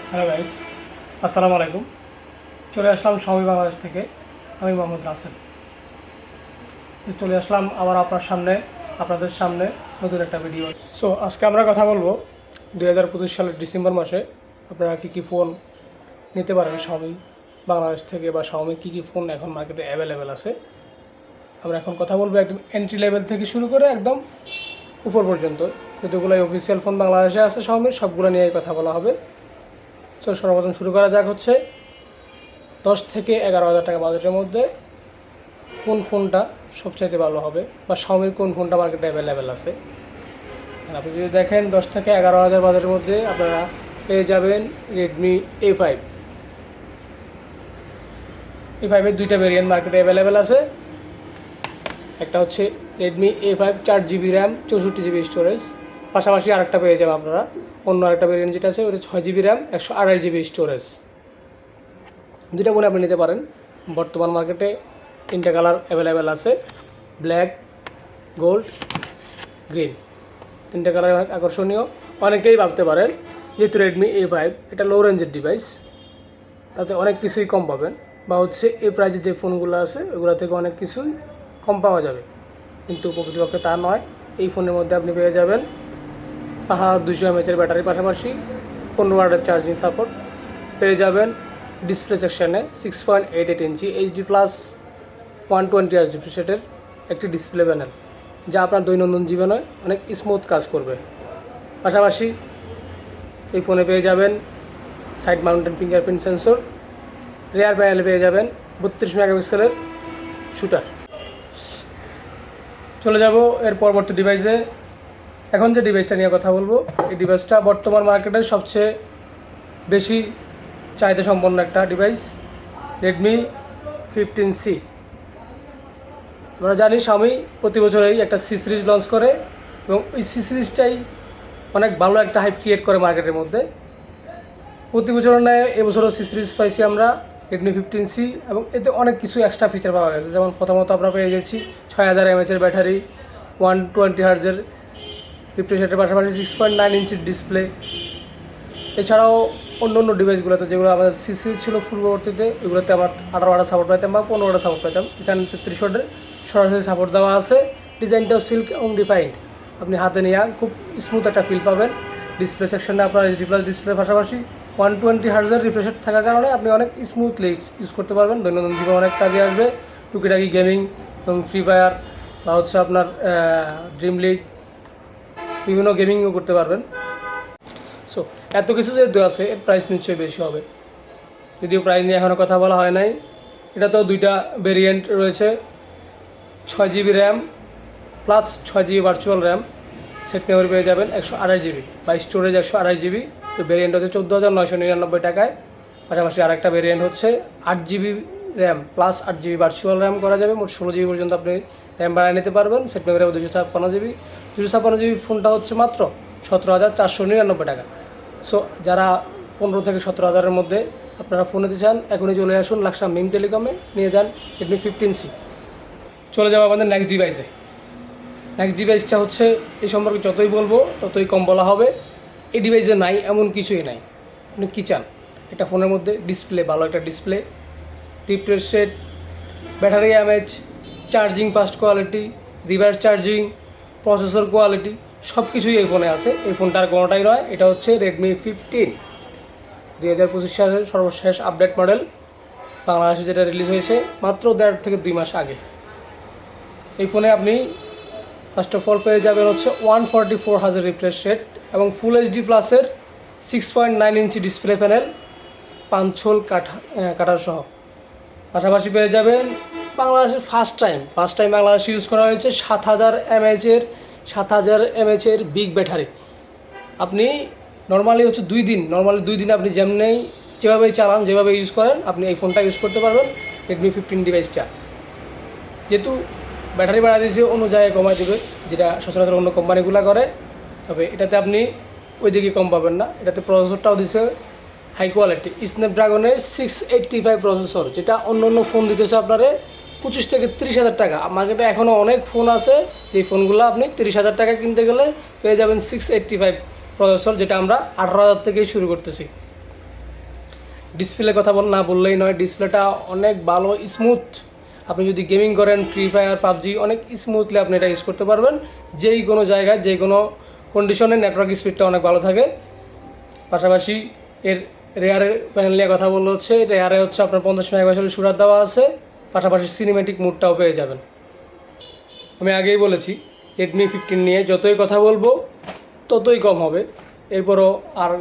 Hello guys, আসসালামু আলাইকুম। চলে আসলাম Xiaomi বাংলাদেশ থেকে। আমি মোহাম্মদ রাসেল। চলে আসলাম আবার আপনাদের সামনে নতুন একটা ভিডিও। সো আজকে আমরা কথা বলবো 2025 সালের ডিসেম্বর মাসে আপনারা কী ফোন নিতে পারেন Xiaomi বাংলাদেশ থেকে, বা Xiaomi কী ফোন এখন মার্কেটে অ্যাভেলেবেল আছে। আমরা এখন কথা বলবো একদম এন্ট্রি লেভেল থেকে শুরু করে একদম উপর পর্যন্ত, যতগুলো অফিসিয়াল ফোন বাংলাদেশে আছে Xiaomi সবগুলো নিয়েই কথা বলা হবে। তো সর্বপ্রথম শুরু করা যাক হচ্ছে 10 থেকে 11,000 টাকা বাজেটের মধ্যে কোন ফোনটা সবচাইতে ভালো হবে, বা Xiaomi কোন ফোনটা মার্কেটে অ্যাভেলেবেল আছে। আর আপনি যদি দেখেন 10 থেকে 11,000 বাজেটের মধ্যে আপনারা পেয়ে যাবেন Redmi A5। A5 এর দুইটা ভেরিয়েন্ট মার্কেটে অ্যাভেলেবেল আছে। একটা হচ্ছে Redmi A5 4GB RAM 64GB storage, পাশাপাশি আরেকটা পেয়ে যাবেন আপনারা অন্য আরেকটা ভেরিয়েন্ট যেটা আছে ওটা 6GB র্যাম 128GB স্টোরেজ। দুইটা ফোন আপনি নিতে পারেন। বর্তমান মার্কেটে তিনটা কালার অ্যাভেলেবেল আছে, ব্ল্যাক, গোল্ড, গ্রিন। তিনটা কালার অনেক আকর্ষণীয়। অনেকেই ভাবতে পারেন যেহেতু Redmi A5 এটা লো রেঞ্জের ডিভাইস, তাতে অনেক কিছুই কম পাবেন, বা হচ্ছে এই প্রাইজে যে ফোনগুলো আছে ওগুলো থেকে অনেক কিছুই কম পাওয়া যাবে, কিন্তু প্রকৃতপক্ষে তা নয়। এই ফোনের মধ্যে আপনি পেয়ে যাবেন 200 mAh ব্যাটারির পাশাপাশি 15 ওয়াটের চার্জিং সাপোর্ট পেয়ে যাবেন। ডিসপ্লে সেকশানে 6.88 ইঞ্চি HD+ 120Hz রিফ্রেশ রেটের একটি ডিসপ্লে প্যানেল, যা আপনার দৈনন্দিন জীবনে অনেক স্মুথ কাজ করবে। পাশাপাশি এই ফোনে পেয়ে যাবেন side mountain fingerprint sensor, rare প্যানেলে পেয়ে যাবেন 32 মেগাপিক্সেলের শুটার। চলে যাব এর পরবর্তী ডিভাইসে। এখন যে ডিভাইসটা নিয়ে কথা বলবো, এই ডিভাইসটা বর্তমান মার্কেটের সবচেয়ে বেশি চাহিদা সম্পন্ন একটা ডিভাইস, Redmi 15C। আমরা জানি Xiaomi প্রতি বছরেই একটা C সিরিজ লঞ্চ করে, এবং ওই C সিরিজটাই অনেক ভালো একটা হাইপ ক্রিয়েট করে মার্কেটের মধ্যে। প্রতি বছরের ন্যায় এবছরও C সিরিজ পাইছি আমরা Redmi 15C, এবং এতে অনেক কিছু এক্সট্রা ফিচার পাওয়া গেছে। যেমন প্রথমত আমরা পেয়ে গেছি 6000 mAh ব্যাটারি, 120Hz রিফ্রেশ রেটের পাশাপাশি 6.9 ইঞ্চির ডিসপ্লে। এছাড়াও অন্য অন্য ডিভাইসগুলোতে যেগুলো আমাদের C সিরিজ ছিল পূর্ববর্তীতে, এগুলোতে আমার 18 ওয়াটের সাপোর্ট পাইতাম বা 15 ওয়াটের সাপোর্ট পাইতাম। এখানে 33 ওয়াটের সরাসরি সাপোর্ট দেওয়া আছে। ডিজাইনটাও সিল্ক এবং ডিফাইন্ড, আপনি হাতে নিয়ে খুব স্মুথ একটা ফিল পাবেন। ডিসপ্লে সেকশনে আপনার HD+ ডিসপ্লের পাশাপাশি 120Hz রিফ্রেশ রেট থাকার কারণে আপনি অনেক স্মুথলি ইউজ করতে পারবেন। দৈনন্দিন জীবনে অনেক কাজে আসবে। টুকিটাকি গেমিং এবং ফ্রি ফায়ার বা হচ্ছে আপনার ড্রিম লিগ, বিভিন্ন গেমিংও করতে পারবেন। সো এত কিছু যেহেতু আছে, এর প্রাইস নিশ্চয়ই বেশি হবে। যদিও প্রাইস নিয়ে এখনও কথা বলা হয় নাই। এটা তো দুইটা ভেরিয়েন্ট রয়েছে, 6GB RAM plus 6GB virtual RAM. Set memory পেয়ে যাবেন 128GB, বা স্টোরেজ 128GB। তো ভেরিয়েন্ট হচ্ছে 14,999 টাকায়। পাশাপাশি আরেকটা ভেরিয়েন্ট হচ্ছে 8GB RAM plus 8GB virtual RAM করা যাবে। মোট 16GB পর্যন্ত আপনি র্যাম বাড়ায় নিতে পারবেন। Set memory 256GB। 256GB ফোনটা হচ্ছে মাত্র 17,499 টাকা। সো যারা 15 থেকে 17,000-এর মধ্যে আপনারা ফোন নিতে চান, এখনই চলে আসুন লাকসাম মিম টেলিকমে, নিয়ে যান Redmi 15C। চলে যাবো আমাদের নেক্সট ডিভাইসে। নেক্সট ডিভাইসটা হচ্ছে, এই সম্পর্কে যতই বলবো ততই কম বলা হবে। এই ডিভাইসে নাই এমন কিছুই নাই। আপনি কী চান? একটা ফোনের মধ্যে ডিসপ্লে, ভালো একটা display, refresh rate, battery mAh, charging fast quality, reverse charging, processor quality, সব কিছুই এই ফোনে আছে। এই ফোনটার কোনোটাই নয়। এটা হচ্ছে Redmi 15, 2025 সালের সর্বশেষ আপডেট মডেল। বাংলাদেশে যেটা রিলিজ হয়েছে মাত্র 1.5 থেকে 2 মাস আগে। এই ফোনে আপনি ফার্স্ট অফ অল পেয়ে যাবেন হচ্ছে 144Hz রিফ্রেশ রেট এবং ফুল HD প্লাসের 6.9 ইঞ্চি ডিসপ্লে প্যানেল, পাঞ্চোল কাটার সহ। পাশাপাশি পেয়ে যাবেন বাংলাদেশের ফার্স্ট টাইম বাংলাদেশে ইউজ করা হয়েছে 7,000 mAh বিগ ব্যাটারি। আপনি নর্মালি 2 দিন আপনি যেভাবেই চালান, যেভাবে ইউজ করেন, আপনি এই ফোনটা ইউজ করতে পারবেন। Redmi 15 ডিভাইসটা যেহেতু ব্যাটারি বাড়া দিয়েছে, অন্য জায়গায় কমায় দেবে, যেটা সচরাচর অন্য কোম্পানিগুলো করে। তবে এটাতে আপনি ওইদিকে কম পাবেন না। এটাতে প্রসেসরটাও দিছে হাই কোয়ালিটি স্ন্যাপড্রাগনের 685 প্রসেসর, যেটা অন্য ফোন দিতেছে আপনারে 25 থেকে 30,000 টাকা। মার্কেটে এখনও অনেক ফোন আছে যে ফোনগুলো আপনি 30,000 টাকা কিনতে গেলে পেয়ে যাবেন 685 প্রসেসর, যেটা আমরা 18,000 থেকেই শুরু করতেছি। ডিসপ্লে কথা না বললেই নয়, ডিসপ্লেটা অনেক ভালো স্মুথ। আপনি যদি গেমিং করেন ফ্রি ফায়ার পাবজি অনেক স্মুথলি আপনি এটা ইউজ করতে পারবেন। যেই কোনো জায়গায় যে কোনো কন্ডিশনে নেটওয়ার্ক স্পিডটা অনেক ভালো থাকে। পাশাপাশি এর রেয়ারের প্যানেল নিয়ে কথা বললে হচ্ছে রেয়ারে হচ্ছে আপনার 50 মেগাপিক্সেলের শুটার দেওয়া আছে, পাশাপাশি সিনেমেটিক মুডটাও পেয়ে যাবেন। আমি আগেই বলেছি রেডমি 15 নিয়ে যতই কথা বলবো ততই কম হবে। এরপরও আর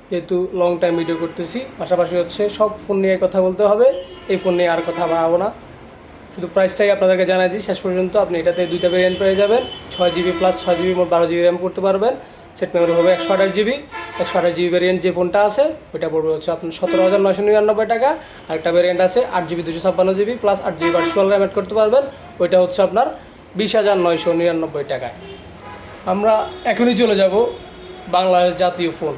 যেহেতু লং টাইম ভিডিও করতেছি, পাশাপাশি হচ্ছে সব ফোন নিয়ে কথা বলতে হবে, এই ফোন নিয়ে আর কথা বাড়াবো না। শুধু প্রাইসটাই আপনাদেরকে জানাই দিই শেষ পর্যন্ত। আপনি এটাতে 2টা ভেরিয়েন্ট পেয়ে যাবেন, 6GB প্লাস 6GB মোট 12GB র্যাম করতে পারবেন। সেট মেমোরি হবে 128GB। 128GB ভেরিয়েন্ট যে ফোনটা আছে ওইটা পড়বে হচ্ছে আপনার 17,999 টাকা। আরেকটা ভেরিয়েন্ট আছে 8GB 256GB plus 8GB virtual RAM add করতে পারবেন, ওইটা হচ্ছে আপনার 20,999 টাকায়। আমরা এখনই চলে যাব বাংলাদেশ জাতীয় ফোন।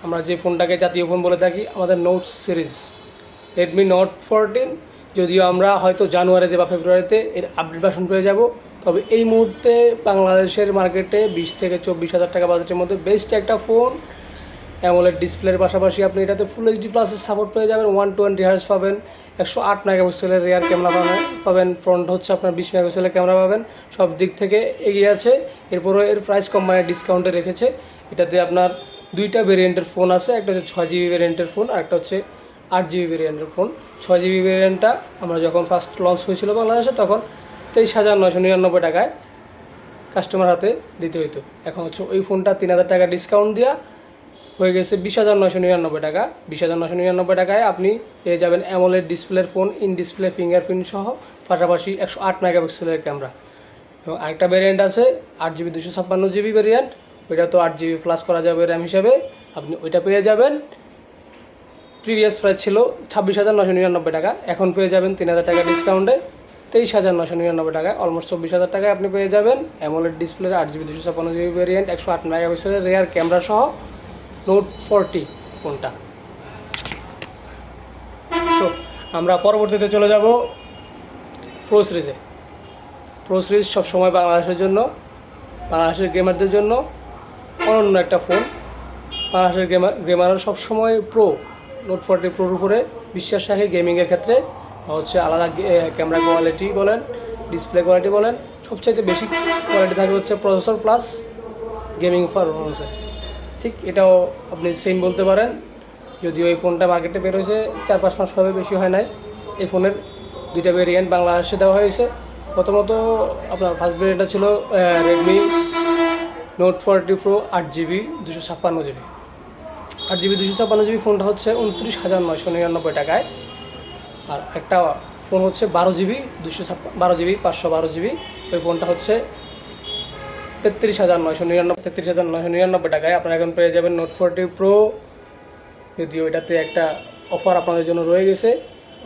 আমরা যে ফোনটাকে জাতীয় ফোন বলে থাকি আমাদের নোট সিরিজ রেডমি নোট 14। যদিও আমরা হয়তো জানুয়ারিতে বা ফেব্রুয়ারিতে এর আপডেট ভার্সন পেয়ে যাব, তবে এই মুহূর্তে বাংলাদেশের মার্কেটে 20 থেকে 24,000 টাকা বাজেটের মধ্যে বেস্ট একটা ফোন। অ্যামোলেড ডিসপ্লের পাশাপাশি আপনি এটাতে ফুল এইচডি প্লাসের সাপোর্ট পেয়ে যাবেন, 120 হার্জ পাবেন, 108 মেগাপিক্সেলের রিয়ার ক্যামেরা পাবেন, ফ্রন্ট হচ্ছে আপনার 20 মেগাপিক্সেলের ক্যামেরা পাবেন। সব দিক থেকে এগিয়ে আছে। এরপরও এর প্রাইস কোম্পানি ডিসকাউন্টে রেখেছে। এটাতে আপনার 2টা ভেরিয়েন্টের ফোন আছে, একটা হচ্ছে 6GB ভেরিয়েন্টের ফোন আর একটা হচ্ছে 8GB ভেরিয়েন্টের ফোন। 6GB ভেরিয়েন্টটা আমরা যখন ফার্স্ট লঞ্চ হয়েছিল বাংলাদেশে তখন 23,999 টাকায় কাস্টমার হাতে দিতে হইতো। এখন হচ্ছে ওই ফোনটা 3,000 টাকা ডিসকাউন্ট দেওয়া হয়ে গেছে 20,999 টাকা। 20,999 টাকায় আপনি পেয়ে যাবেন অ্যামোলেড ডিসপ্লের ফোন, ইন ডিসপ্লে ফিঙ্গারপ্রিন্ট সহ, পাশাপাশি 108 মেগাপিক্সেলের ক্যামেরা। এবং আরেকটা ভেরিয়েন্ট আছে 8GB 256GB ভেরিয়েন্ট, ওইটা তো 8GB প্লাস করা যাবে র্যাম হিসাবে, আপনি ওইটা পেয়ে যাবেন। প্রিভিয়াস প্রাইস ছিল 26,999 টাকা, এখন পেয়ে যাবেন 3,000 টাকা ডিসকাউন্টে 23,999 টাকায়। অলমোস্ট 24,000 টাকায় আপনি পেয়ে যাবেন অ্যামোলেড ডিসপ্লের 8GB 256GB ভেরিয়েন্ট, 108 মেগাপিক্সেলের রেয়ার ক্যামেরা সহ নোট 40 ফোনটা। তো আমরা পরবর্তীতে চলে যাব প্রো সিরিজে। প্রো সিরিজ সবসময় বাংলাদেশের জন্য, বাংলাদেশের গেমারদের জন্য অনন্য একটা ফোন। বাংলাদেশের গেমাররা সবসময় প্রো নোট 40 প্রোর উপরে বিশ্বাস রাখে গেমিংয়ের ক্ষেত্রে। হচ্ছে আলাদা ক্যামেরা কোয়ালিটি বলেন, ডিসপ্লে কোয়ালিটি বলেন, সবচাইতে বেশি কোয়ালিটি থাকে হচ্ছে প্রসেসর প্লাস গেমিং পারফরমেন্সে। ঠিক এটাও আপনি সেম বলতে পারেন। যদিও এই ফোনটা মার্কেটে বের হয়েছে 4-5 মাস হবে, বেশি হয় নাই। এই ফোনের 2টা ভেরিয়েন্ট বাংলাদেশে দেওয়া হয়েছে। প্রথমত আপনার ফার্স্ট ভেরিয়েন্টটা ছিল Redmi note 40 pro 8GB 256GB। 8GB 256GB ফোনটা হচ্ছে 29,999 টাকায়। আর একটা ফোন হচ্ছে 12GB 512GB। ওই ফোনটা হচ্ছে 33,999 টাকায়। আপনারা এখন পেয়ে যাবেন নোট 40 প্রো। যদিও এটাতে একটা অফার আপনাদের জন্য রয়ে গেছে,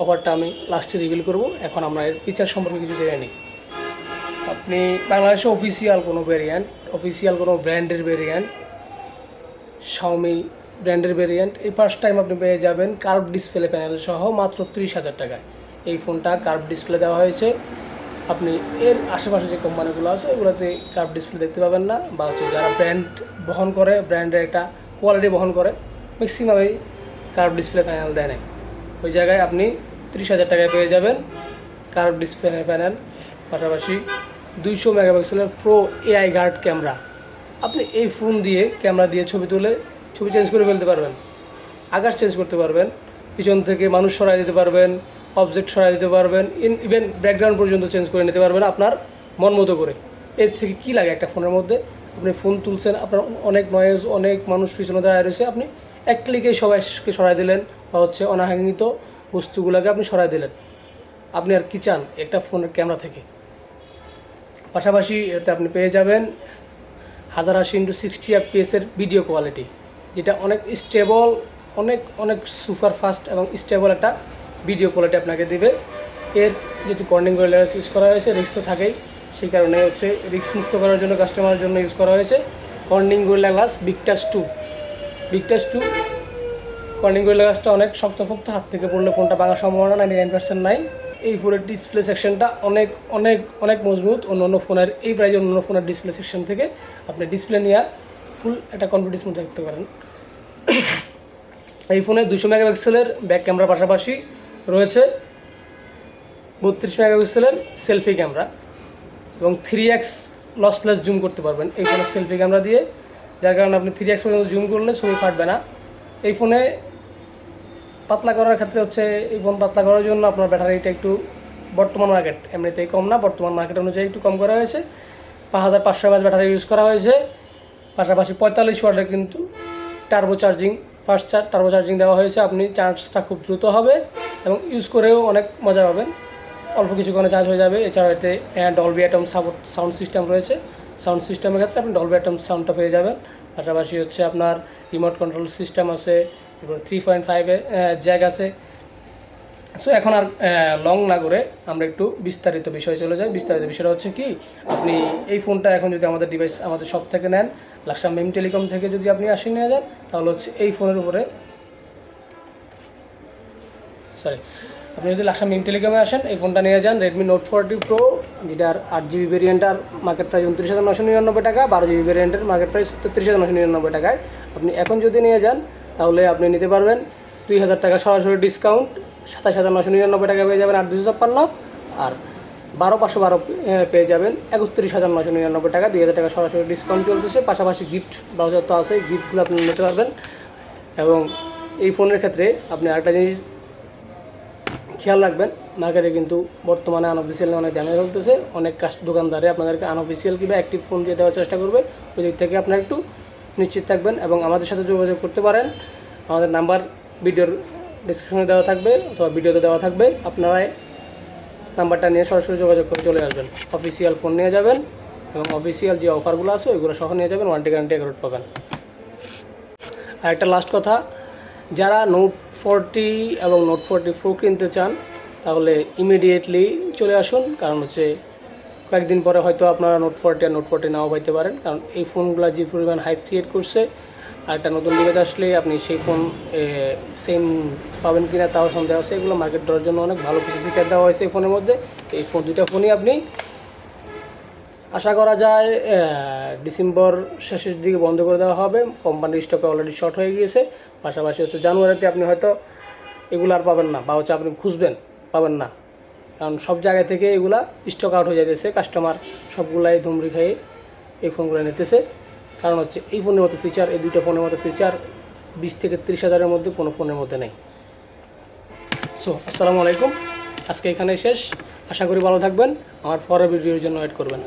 অফারটা আমি লাস্টে রিভিল করব। এখন আমরা এর ফিচার সম্পর্কে কিছু জেনে নিই। আপনি বাংলাদেশে অফিসিয়াল কোনো ভেরিয়েন্ট, অফিসিয়াল কোনো ব্র্যান্ডের ভেরিয়েন্ট, শাওমি ব্র্যান্ডের ভেরিয়েন্ট এই ফার্স্ট টাইম আপনি পেয়ে যাবেন কার্ভ ডিসপ্লে প্যানেল সহ মাত্র 30,000 টাকায়। এই ফোনটা কার্ভ ডিসপ্লে দেওয়া হয়েছে। আপনি এর আশেপাশে যে কোম্পানিগুলো আছে ওগুলোতে কার্ভ ডিসপ্লে দেখতে পাবেন না, বা হচ্ছে যারা ব্র্যান্ড বহন করে, ব্র্যান্ডের একটা কোয়ালিটি বহন করে, ম্যাক্সিমামই কার্ভ ডিসপ্লে প্যানেল দেয় না। ওই জায়গায় আপনি 30,000 টাকায় পেয়ে যাবেন কার্ভ ডিসপ্লে প্যানেল, পাশাপাশি 200 মেগাপিক্সেলের প্রো এআই গার্ড ক্যামেরা। আপনি এই ফোন দিয়ে ক্যামেরা দিয়ে ছবি তুলে ছবি চেঞ্জ করে ফেলতে পারবেন, আকাশ চেঞ্জ করতে পারবেন, পিছন থেকে মানুষ সরাই দিতে পারবেন, অবজেক্ট সরাই দিতে পারবেন, ইভেন ব্যাকগ্রাউন্ড পর্যন্ত চেঞ্জ করে নিতে পারবেন আপনার মন মতো করে। এর থেকে কী লাগে একটা ফোনের মধ্যে? আপনি ফোন তুলছেন, আপনার অনেক নয়েজ, অনেক মানুষ পিছনে দাঁড়ায় রয়েছে, আপনি এক ক্লিকে সবাইকে সরাই দিলেন, বা হচ্ছে অনাকাঙ্ক্ষিত বস্তুগুলোকে আপনি সরাই দিলেন। আপনি আর কি চান একটা ফোনের ক্যামেরা থেকে? পাশাপাশি এতে আপনি পেয়ে যাবেন 1080x60 FPS ভিডিও কোয়ালিটি, যেটা অনেক স্টেবল, অনেক সুপার ফাস্ট এবং স্টেবল একটা ভিডিও কোয়ালিটি আপনাকে দেবে। এর যেহেতু কর্নিং গরিলা গ্লাস ইউজ করা হয়েছে, রিস্ক তো থাকেই, সেই কারণে হচ্ছে রিস্ক মুক্ত করার জন্য কাস্টমারের জন্য ইউজ করা হয়েছে Corning Gorilla glass big touch 2। Corning Gorilla গ্লাসটা অনেক শক্তপোক্ত, হাত থেকে পড়লে ফোনটা ভাঙার সম্ভাবনা 99% নাই। এই ফোনের ডিসপ্লে সেকশনটা অনেক মজবুত। অন্য ফোনের এই প্রাইজে অন্য ফোনের ডিসপ্লে সেকশন থেকে আপনি ডিসপ্লে নিয়ে ফুল একটা কনফিডেন্স মধ্যে দেখতে পারেন। এই ফোনে 200 মেগাপিক্সেলের ব্যাক ক্যামেরার পাশাপাশি রয়েছে 32 মেগাপিক্সেলের সেলফি ক্যামেরা এবং 3x লসলেস জুম করতে পারবেন এই ফোনের সেলফি ক্যামেরা দিয়ে, যার কারণে আপনি 3x পর্যন্ত জুম করলে ছবি ফাটবে না। এই ফোনে পাতলা করার ক্ষেত্রে হচ্ছে, এই ফোন পাতলা করার জন্য আপনার ব্যাটারিটা একটু বর্তমান মার্কেট এমনিতেই কম না, বর্তমান মার্কেট অনুযায়ী একটু কম করা হয়েছে। 5500 mAh ব্যাটারি ইউজ করা হয়েছে, পাশাপাশি 45 ওয়াটের কিন্তু turbo charging, fast turbo charging দেওয়া হয়েছে। আপনি চার্জটা খুব দ্রুত হবে এবং ইউজ করেও অনেক মজা পাবেন, অল্প কিছুক্ষণে চার্জ হয়ে যাবে। এছাড়াও এতে ডলবি অ্যাটম সাউন্ড সিস্টেম রয়েছে, সাউন্ড সিস্টেমের ক্ষেত্রে আপনি ডলবি অ্যাটম সাউন্ডটা পেয়ে যাবেন। পাশাপাশি হচ্ছে আপনার রিমোট কন্ট্রোল সিস্টেম আছে, এরপর 3.5 জ্যাক আছে। সো এখন আর লং না করে আমরা একটু বিস্তারিত বিষয়ে চলে যাই। বিস্তারিত বিষয়টা হচ্ছে কি, আপনি এই ফোনটা এখন যদি আমাদের ডিভাইস আমাদের শপ থেকে নেন, লাকসাম মেম টেলিকম থেকে যদি আপনি নিয়ে যান, তাহলে হচ্ছে এই ফোনের উপরে আপনি যদি লাকসাম মেম টেলিকমে আসেন, এই ফোনটা নিয়ে যান রেডমি নোট 40 প্রো, যেটার 8GB ভেরিয়েন্টার মার্কেট প্রাইস 29,999 টাকা, 12GB ভেরিয়েন্টের মার্কেট প্রাইস 33,999 টাকায়। আপনি এখন যদি নিয়ে যান তাহলে আপনি নিতে পারবেন 2000 টাকা সরাসরি ডিসকাউন্ট, 27,999 টাকা পেয়ে যাবেন 8,256, আর 12,512 পেয়ে যাবেন 31,999 টাকা, 2000 টাকা সরাসরি ডিসকাউন্ট চলতেছে। পাশাপাশি গিফট ব্রাউজার তো আছে, গিফটগুলো আপনি নিতে পারবেন। এবং এই ফোনের ক্ষেত্রে আপনি আরেকটা জিনিস খেয়াল রাখবেন, মার্কেটে কিন্তু বর্তমানে আনঅফিসিয়াল অনেক ঝামেলা চলতেছে, অনেক দোকানদারে আপনাদেরকে আনঅফিসিয়াল কিংবা অ্যাক্টিভ ফোন দিয়ে দেওয়ার চেষ্টা করবে। ওই দিক থেকে আপনারা একটু নিশ্চিত থাকবেন এবং আমাদের সাথে যোগাযোগ করতে পারেন। আমাদের নাম্বার ভিডিওর ডিসক্রিপশনে দেওয়া থাকবে অথবা ভিডিওতে দেওয়া থাকবে, আপনারা নাম্বারটা নিয়ে সরাসরি যোগাযোগ করে চলে আসবেন। অফিসিয়াল ফোন নিয়ে যাবেন এবং অফিসিয়াল যে অফারগুলো আছে ওইগুলো সহ নিয়ে যাবেন, ওয়ারেন্টি গ্যারান্টি অ্যাকুরেট পাবেন। আর একটা লাস্ট কথা, যারা নোট 40 এবং নোট 40 প্রো কিনতে চান তাহলে ইমিডিয়েটলি চলে আসুন, কারণ হচ্ছে কয়েকদিন পরে হয়তো আপনারা নোট 40 আর নোট 40 নাও পাইতে পারেন, কারণ এই ফোনগুলো যে পরিমাণ হাইপ ক্রিয়েট করছে। আর একটা নতুন ডিভাইস আসলে আপনি সেই ফোন সেম পাবেন কিনা তাও সন্দেহ আছে। এগুলো মার্কেট দেওয়ার জন্য অনেক ভালো কিছু ফিচার দেওয়া হয়েছে এই ফোনের মধ্যে। এই দুইটা ফোনই আপনি আশা করা যায় ডিসেম্বর শেষের দিকে বন্ধ করে দেওয়া হবে, কোম্পানির স্টকে অলরেডি শর্ট হয়ে গিয়েছে। পাশাপাশি হচ্ছে জানুয়ারিতে আপনি হয়তো এগুলো আর পাবেন না, বা হচ্ছে আপনি খুঁজবেন পাবেন না, কারণ সব জায়গা থেকে এগুলা স্টক আউট হয়ে যাইতেছে। কাস্টমার সবগুলাই ধুমরি খেয়ে এই ফোনগুলো নিতেছে, কারণ হচ্ছে এই ফোনের মতো ফিচার, এই দুইটা ফোনের মতো ফিচার 20 থেকে 30 হাজারের মধ্যে কোনো ফোনের মধ্যে নেই। সো আসসালামু আলাইকুম, আজকে এখানে শেষ। আশা করি ভালো থাকবেন, আমার পরের ভিডিওর জন্য ওয়েট করবেন।